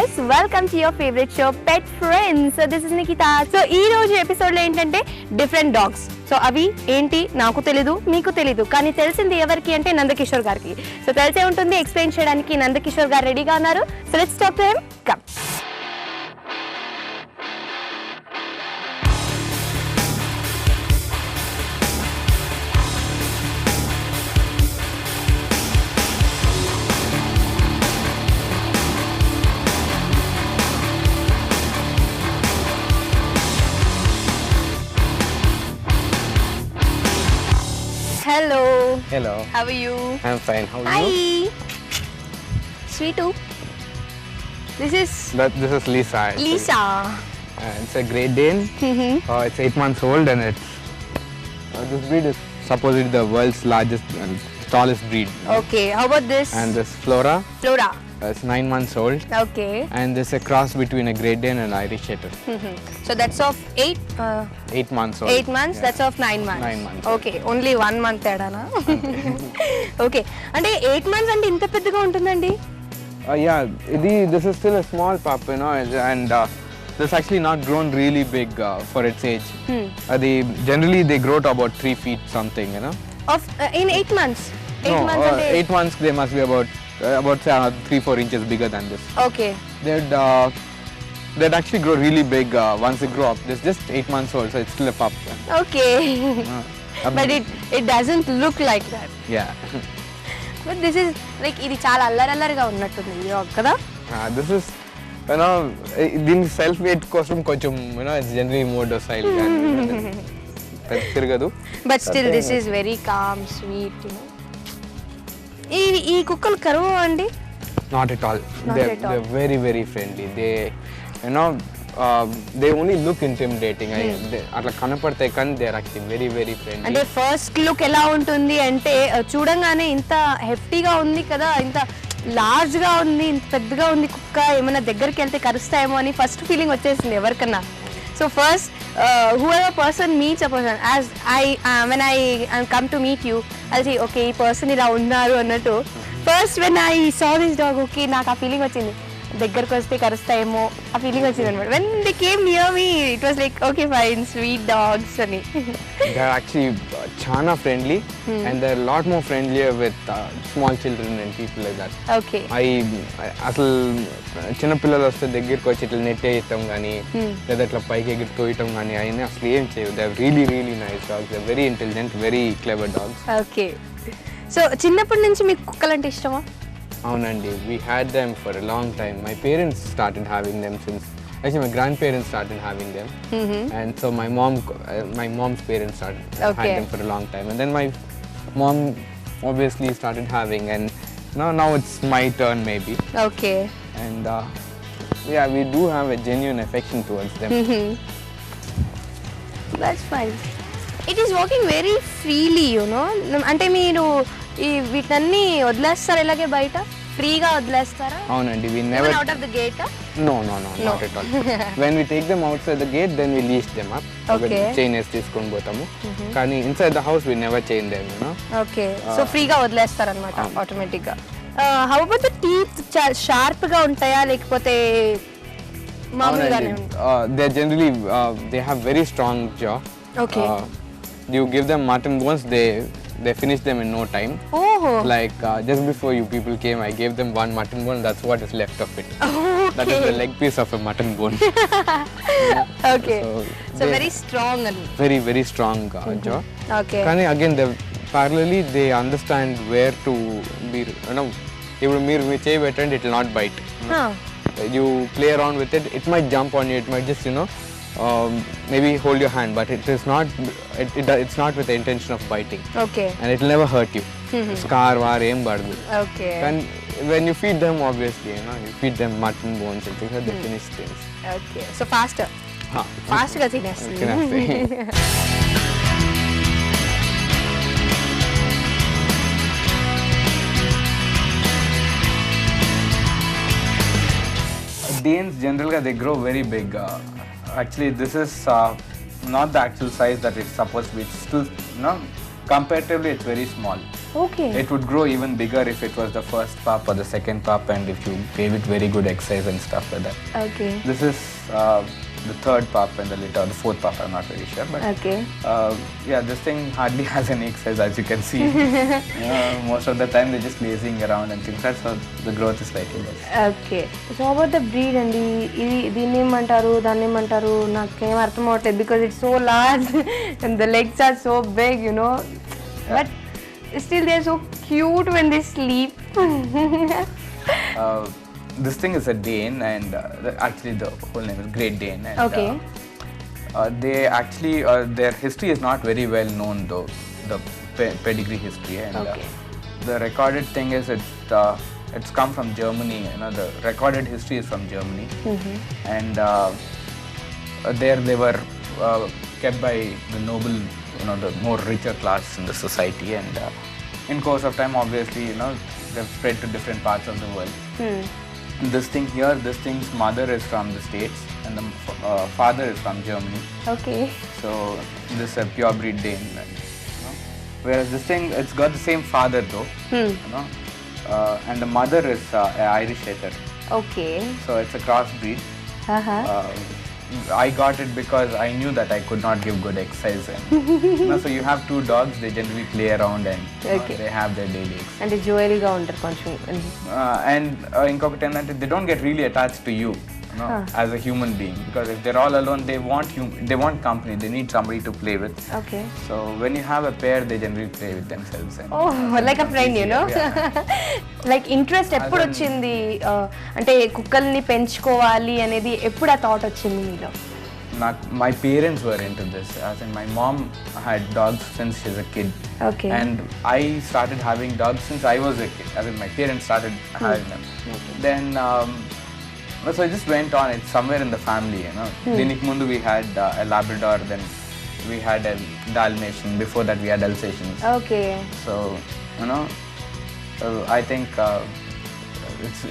viewers, welcome to your favorite show Pet Friends. So this is Nikita. So ee roju episode lo entante different dogs. So avi enti naaku telidu meeku telidu kaani telisindi evariki ante Nandakishore gariki. So telise untundi explain cheyadaniki Nandakishore garu ready ga unnaru. So let's talk to him. Come. Hello. Hello. How are you? I'm fine. How are Hi. you? Sweetu. This is This is Lisa. Lisa. It's a Great Dane. It's 8 months old and it's this breed is supposedly the world's largest and tallest breed. Okay. How about this? And this Flora. Flora. It's 9 months old. Okay. And this is a cross between a Great Dane and Irish Setter. So that's of 8 months old. 8 months. Yeah. That's of 9 months. 9 months. Okay. Only 1 month తేడానా? Okay. అంటే 8 months అంటే ఇంత పెద్దగా ఉంటుందండి? Yeah. This is still a small pup, you know, and this is actually not grown really big for its age. Generally they grow to about 3 feet something, you know. Of in 8 months. 8 months అంటే 8 months they must be about 3-4 inches bigger than this. Okay. They'd actually grow really big once they grow up. It's just 8 months old, so it's still a pup. Okay. But it doesn't look like that. Yeah. But this is like ఇది చాలా అల్లరల్లరిగా ఉన్నట్టుంది ఈ dog కదా? This is, you know, దీని self wait కోసం కొంచెం, you know, it's generally more docile. తిరగదు. But still this is very calm, sweet, you know. ఈ కుక్కలు కరువు అండి? Not at all. They're very, very friendly. They, you know, they only look intimidating. అట్లా కనపడతాయి కానీ they are actually very, very friendly. అంటే first look ఎలా ఉంటుంది అంటే చూడంగానే ఇంత హెఫ్టీగా ఉంది కదా, ఇంత లార్జ్ గా ఉంది, ఇంత పెద్దగా ఉంది కుక్క, ఏమైనా దగ్గరికి వెళ్తే కరుస్తాయేమో అని ఫస్ట్ ఫీలింగ్ వచ్చేసింది ఎవరికన్నా. So first whoever person meets a person, as when I come to meet you, I'll say okay ఈ పర్సన్ ఇలా ఉన్నారు అన్నట్టు. First when I saw this dog, okay నాకు ఆ ఫీలింగ్ వచ్చింది, దగ్గరకు వస్తే కరుస్తాయేమో ఆ ఫీలింగ్ వచ్చింది అనమాట. when they came near me it was like okay fine, sweet dogs అని. They're actually చాలా friendly and they're a lot more friendlier with small children and people like that. Okay. అసలు చిన్న పిల్లలు వస్తే దగ్గరికి వచ్చి ఇట్లా నెట్టేయటం కానీ లేదా ఇట్లా పైకి ఎగిరి తోయటం కానీ అయినా అసలు ఏం చేయవు. They really really nice dogs. They very intelligent, very clever dogs. Okay. So చిన్నప్పటి నుంచి మీకు కుక్కలంటే ఇష్టమా? అవునండి, we had them for a long time. My parents started having them since, actually my grandparents started having them, and so my mom's parents started had them for a long time, and then my mom obviously started having, and now it's my turn maybe. Okay. And yeah, we do have a genuine affection towards them. That's fine. It is walking very freely, you know. అంటే మీరు ఈ వీటన్ని వదిలేస్తారా ఇలాగే బయట ఫ్రీగా వదిలేస్తారా? అవునండి, we never out of the gate? No, not at all. When we take them outside the gate, then we leash them up. Okay. Chain వేసి తీసుకొని పోతాము. కానీ inside the house we never chain them, you know. Okay. So ఫ్రీగా వదిలేస్తారన్నమాట automatic గా. How about the teeth? Sharp గా ఉంటాయా లేకపోతే మామూలుగానే ఉంటాయా? They generally they have very strong jaw. Okay. You give them mutton bones, they finish them in no time. Oh. Like just before you people came, I gave them one mutton bone. That's what is left of it. Okay. That is the leg piece of a mutton bone. Okay. So very strong and very, very strong jaw. Okay. కానీ again, parallelly they understand where to be. You know, ఇప్పుడు మీరు మీ చేయి పెట్టండి, it will not bite. You play around with it. It might jump on you. It might just, you know, maybe hold your hand, but it is not. It's not with the intention of biting. Okay. And it will never hurt you. Scar war em bardu. Okay. And when you feed them, obviously, you know, you feed them mutton bones and things like that, they finish things. Okay. So faster. Fast గా తినేస్తుంది. Danes generally they grow very big. Actually, this is not the actual size that it's supposed to be. It's still, you know, comparatively it's very small. Okay. It would grow even bigger if it was the first pup or the second pup, and if you gave it very good exercise and stuff like that. Okay. This is the third pup in the litter, the fourth pup, I'm not very sure. But Okay. yeah, this thing hardly has any exercise, as you can see. Most of the time they're just lazing around and things. That's how the growth is like. Okay so about the breed అండి, ఇది దీన్ని ఏమంటారు దాన్ని ఏమంటారు నాకేం అర్థం అవ్వట్లేదు, because it's so large and the legs are so big you know, but still they are so cute when they sleep. This thing is a Dane, and actually the whole name is Great Dane. And, Okay. They actually, their history is not very well known though, the pedigree history. And Okay. the recorded thing is it's come from Germany. You know, the recorded history is from Germany. And there they were kept by the noble, you know, the more richer class in the society. And in course of time, obviously, you know, they've spread to different parts of the world. This thing here, this thing's mother is from the States and the father is from Germany. Okay. So this is a pure breed Dane. You know? Whereas this thing, it's got the same father though. You know? And the mother is Irish Setter. Okay. So it's a cross breed. I got it because I knew that I could not give good exercise. And, you know, so you have two dogs, they generally play around and you know, Okay. they have their daily exercise. అంటే జోయల్గా ఉంటారు కొంచెం. And ఇంకొకటి ఏంటంటే they don't get really attached to you, you know, as a human being, because if they're all alone, they want company, they need somebody to play with. Okay. So when you have a pair, they generally play with themselves. And oh like a friend you know. Yeah. Like interest ఎప్పుడు వచ్చింది, అంటే కుక్కల్ని పెంచుకోవాలి అనేది ఎప్పుడు ఆ thought వచ్చింది మీలో? My parents were into this. As in, my mom had dogs since she was a kid. Okay. And I started having dogs since I was a kid. I mean, my parents started having them. Then, so it just went on. It's somewhere in the family, you know. Dinik Mundu we had a Labrador, then we had a Dalmatian. Before that, we had Alsatians. Okay. So, you know, I think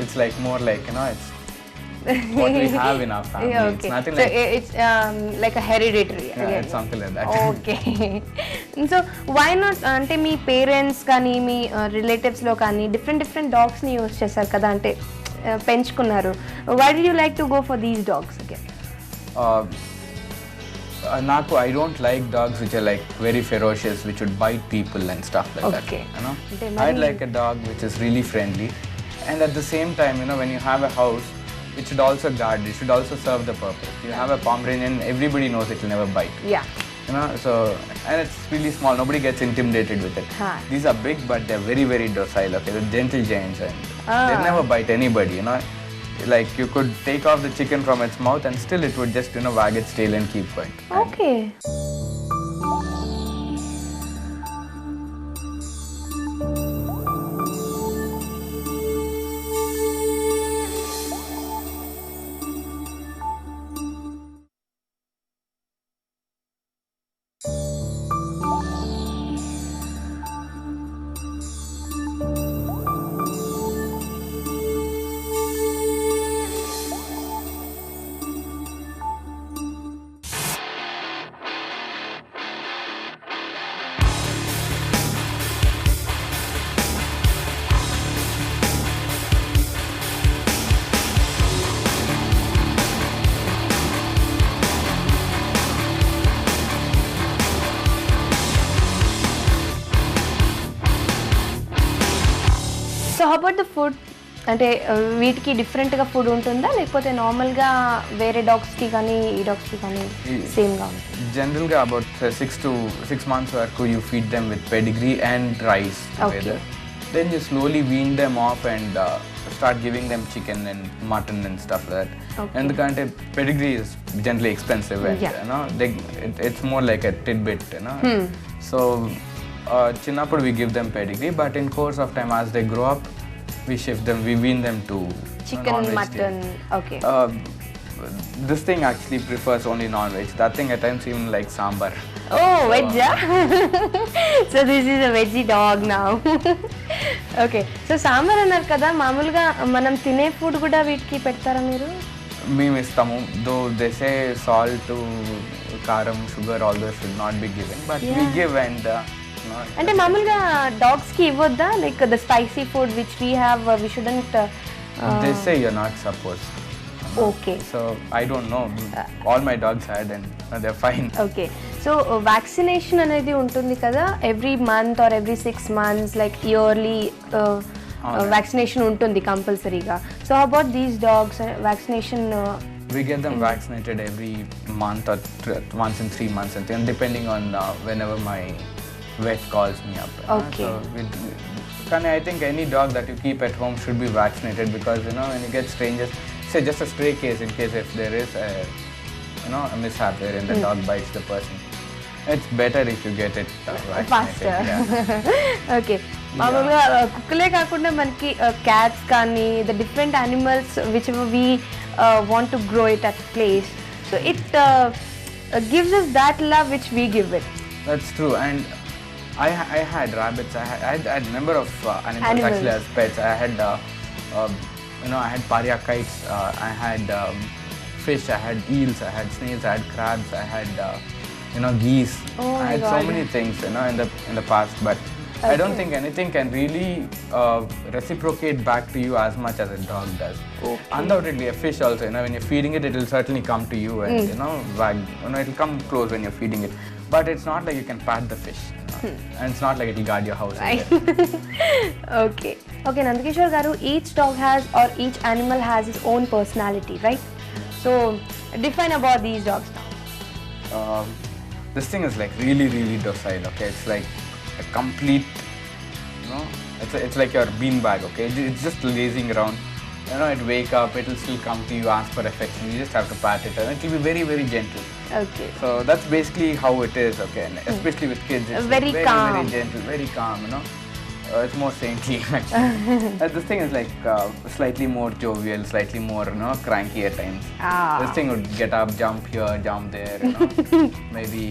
it's like more like, you know, it's what we have in our family. Yeah, It's okay. nothing So like it's like a hereditary. yeah, it's something like that. Okay. So why not అంటే మీ parents కానీ మీ రిలేటివ్స్లో కానీ different డాగ్స్ని use చేశారు కదా, అంటే పెంచుకున్నారు. Why do you like to go for these dogs again? Naku, I don't like dogs which are like very ferocious, which would bite people and stuff like Okay. that. You know, They I'd might- like a dog which is really friendly, and at the same time, you know, when you have a house, it should also guard. It should also serve the purpose. You have a Pomeranian, everybody knows it will never bite. Yeah. You know, so and it's really small. Nobody gets intimidated with it. Huh. These are big, but they're very, very docile. Okay, they're gentle giants, and they never bite anybody. You know, like you could take off the chicken from its mouth, and still it would just, you know, wag its tail and keep quiet. Okay. So how about the food, అంటే వీటికి డిఫరెంట్గా food ఉంటుందా, లేకపోతే నార్మల్గా వేరే డాగ్స్కి కానీ ఈ డాగ్స్కి కానీ సేమ్గా ఉంటుంది? Generally, about 6 months వరకు you feed them with pedigree and rice together. Okay. Then you slowly wean them off and start giving them chicken and mutton and stuff like that. Okay. ఎందుకంటే pedigree is generally expensive and Yeah. you know it's more like a tidbit, you know. So చిన్నప్పుడు we give them pedigree, but in course of time as they grow up, we shift them, we wean them to chicken, non-vegetarian. Mutton. Okay. This thing actually prefers only non-veg. That thing at times even like sambar. Oh వెజ్జా? So this is a veggie dog now. Okay. So sambar అన్నారు కదా, మామూలుగా మనం తినే food కూడా వీటికి పెడతారా మీరు? మేము ఇస్తాము, దో దే సే సాల్ట్, కారం, sugar, all those should not be given, but we give. And No, అంటే మామూలుగా డాగ్స్ కి ఇవ్వద్దా like the spicy food which we have we shouldn't they say you're not supposed. Okay So I don't know. All my dogs had and they're fine. Okay so vaccination అనేది ఉంటుంది కదా every month or every 6 months like yearly vaccination ఉంటుంది కంపల్సరీగా so about these dogs vaccination We get them vaccinated every month or once in 3 months, and depending on whenever my vet calls me up. Okay. So I think any dog that you keep at home should be vaccinated, because when you get strangers, say just a stray case, in case if there is a mishap wherein the dog bites the person, it's better if you get it vaccinated. Faster Yeah. Okay మామూలుగా కుక్కలే కాకుండా మనకి cats కానీ the different animals which we want to grow it at place so it gives us that love which we give it. That's true, and I had rabbits. I had number of animals actually as pets. I had I had paria kites. I had fish. I had eels. I had snails. I had crabs. I had geese. Oh my I had God. so many things in the past, but I don't think anything can really reciprocate back to you as much as a dog does. Okay. Undoubtedly, a fish also, when you're feeding it, it will certainly come to you and wag. It will come close when you're feeding it. But it's not like you can pat the fish, and it's not like it will guard your house. Right. Okay. Okay, Nandakishore garu, each dog has or each animal has its own personality, right? So define about these dogs now. This thing is like really, really docile. Okay, it's like a complete, it's like your beanbag. Okay, it's just lazing around. It wake up, it will still come to you, ask for affection. You just have to pat it, and it will be very, very gentle. Okay. So that's basically how it is. Okay, and especially with kids, it's Very like calm. very gentle, very calm. It's more saintly actually. This thing is like slightly more jovial, slightly more cranky at times. Ah. This thing would get up, jump here, jump there. Maybe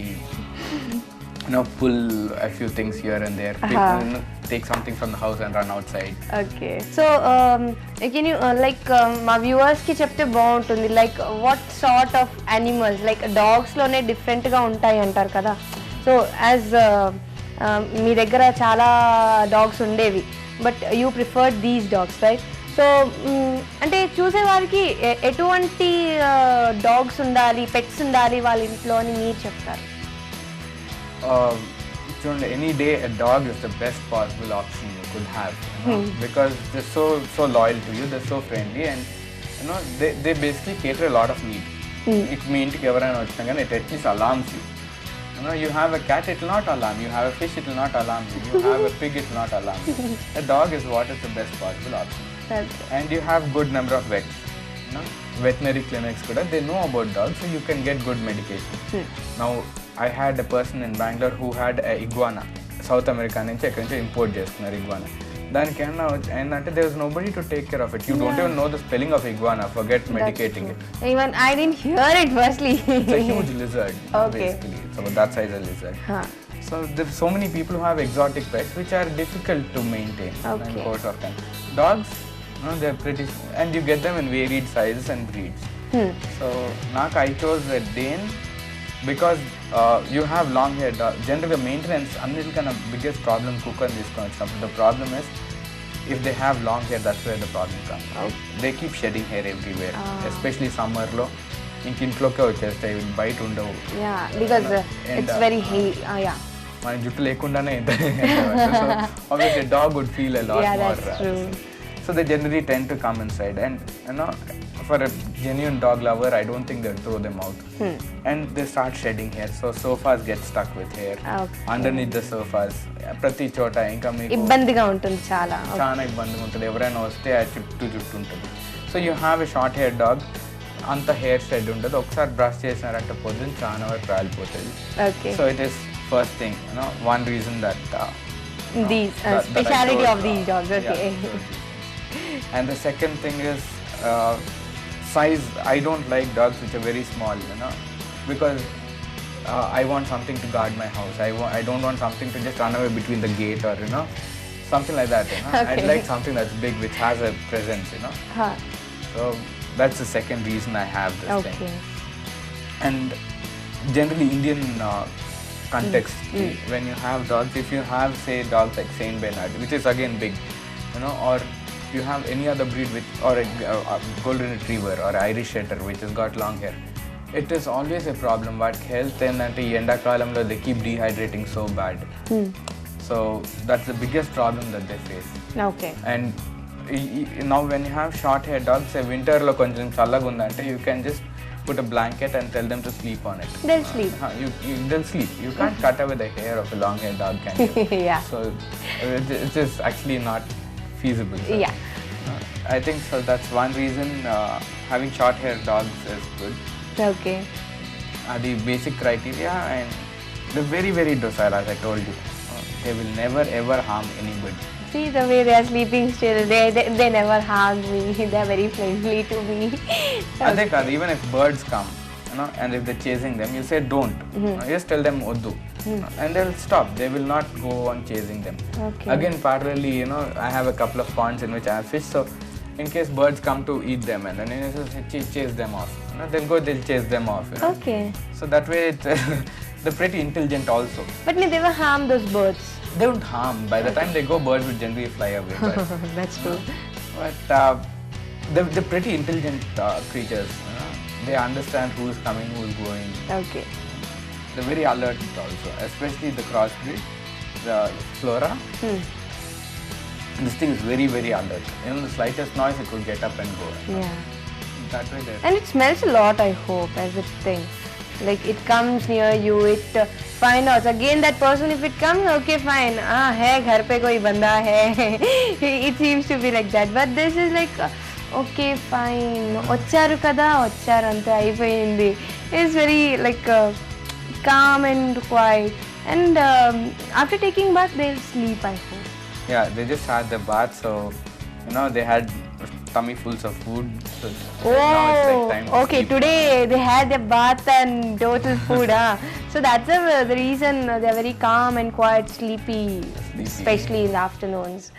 pull a few things here and there. Take something from the house and run outside. Okay. So can you మా viewers కి చెప్తే బాగుంటుంది like what sort of animals like dogs లోనే different గా ఉంటాయి అంటారు కదా so as మీ దగ్గర చాలా డాగ్స్ ఉండేవి but you preferred these dogs right so అంటే చూసేవారికి ఎటువంటి డాగ్స్ ఉండాలి పెట్స్ ఉండాలి వాళ్ళ ఇంట్లో అని మీరు చెప్తారు Any day a dog is the best possible option you could have, because they're so loyal to you, they're so friendly, and they basically cater a lot of need. It means it at least alarms you. You have a cat, it will not alarm you. You have a fish, it will not alarm you. You have a pig, it will not alarm you. A dog is what is the best possible option. Okay. And you have good number of vets. Veterinary clinics they know about dogs, so you can get good medication. Now I had a person in Bangalore who had a iguana. South America నుంచి ఎక్కడి నుంచి import చేస్తున్నారు iguana. దానికి ఏంటంటే there was nobody to take care of it. You don't even know the spelling of iguana. Forget medicating it. Even I didn't hear it firstly. It's a huge lizard. Okay. Basically, it's about that size a lizard. So there's so many people who have exotic pets which are difficult to maintain in course of time. Dogs, they're pretty, and you get them in varied sizes and breeds. So I chose a Dane because you have long hair dog. Generally maintenance annidikana biggest problem kukkar తీసుకొని the problem is if they have long hair, that's where the problem comes. They keep shedding hair everywhere, especially summer lo ఇంట్లోకే వచ్చేస్తాయి బయట ఉండవు. Yeah, because it's very yeah. మన జుట్టు లేకుండానే so obviously a dog would feel a lot Yeah, more. that's true. So they generally tend to come inside, and for a genuine dog lover, I don't think they'll throw them out. And they start shedding hair, so sofas get stuck with hair. Okay. Underneath the sofas, ప్రతి చోట ఇంకా మీకు ఇబ్బందిగా ఉంటుంది చాలా ఇబ్బందిగా ఉంటుంది. ఎవరైనా వస్తే ఆ జుట్టు ఉంటుంది. So you have a short hair dog, అంత హెయిర్ షెడ్ ఉంటుంది. ఒకసారి బ్రష్ చేసినారంటే పొద్దున్న చాలా వరకు రాలిపోతుంది. Okay. So it is first thing, one reason that these speciality of these dogs. Okay. And the second thing is size. I don't like dogs which are very small, because I want something to guard my house. I don't want something to just run away between the gate or something like that. Okay. I'd like something that's big, which has a presence. So that's the second reason I have this thing. And generally Indian context. When you have dogs, if you have say dogs like Saint Bernard, which is again big, or you have any other breed or a golden retriever or Irish setter which has got long hair, it is always a problem. What health and endakalamlo they keep dehydrating so bad. So that's the biggest problem that they face. Okay. And now when you have short hair dogs, winter lo koncham challaga undante, you can just put a blanket and tell them to sleep on it. They'll sleep. They'll sleep. You can't cut away the hair of a long haired dog, can you? Yeah. So it is actually not feasible. So, Yeah. I think so. That's one reason having short haired dogs is good. Okay. The basic criteria, and they're very, very docile, as I told you. They will never ever harm anybody. See the way they are sleeping still. They never harm me. They are very friendly to me. I think even if birds come, and if they're chasing them, you say don't. Just tell them oddu, and they'll stop. They will not go on chasing them. Okay. Again, parallelly, I have a couple of ponds in which I have fish. So, in case birds come to eat them, and then you chase them off. They'll chase them off. Okay. So that way, they're pretty intelligent also. But they never harm those birds. They won't harm. By the time they go, birds will generally fly away. But, That's true. but they're pretty intelligent creatures. They understand who's coming, who's going. Okay. They're very alert also, especially the crossbreed, the Flora. This thing is very, very alert. The slightest noise, it will get up and go. Yeah. That way And it smells a lot, I hope, as it thinks. Like it comes near you, it finds out. Again, that person, if it comes, okay, fine. Hai, ghar pe koi banda hai. It seems to be like that. But this is like, okay, fine. Vacharu kada, vacharu ante ayipoyindi. It's very like calm and quiet. And after taking bath, they'll sleep, I hope. Yeah, they just had the bath, so they had tummy fulls of food. So now it's like time to okay. sleep. Today they had a bath and total food. So that's the reason they're very calm and quiet, sleepy, especially in the afternoons.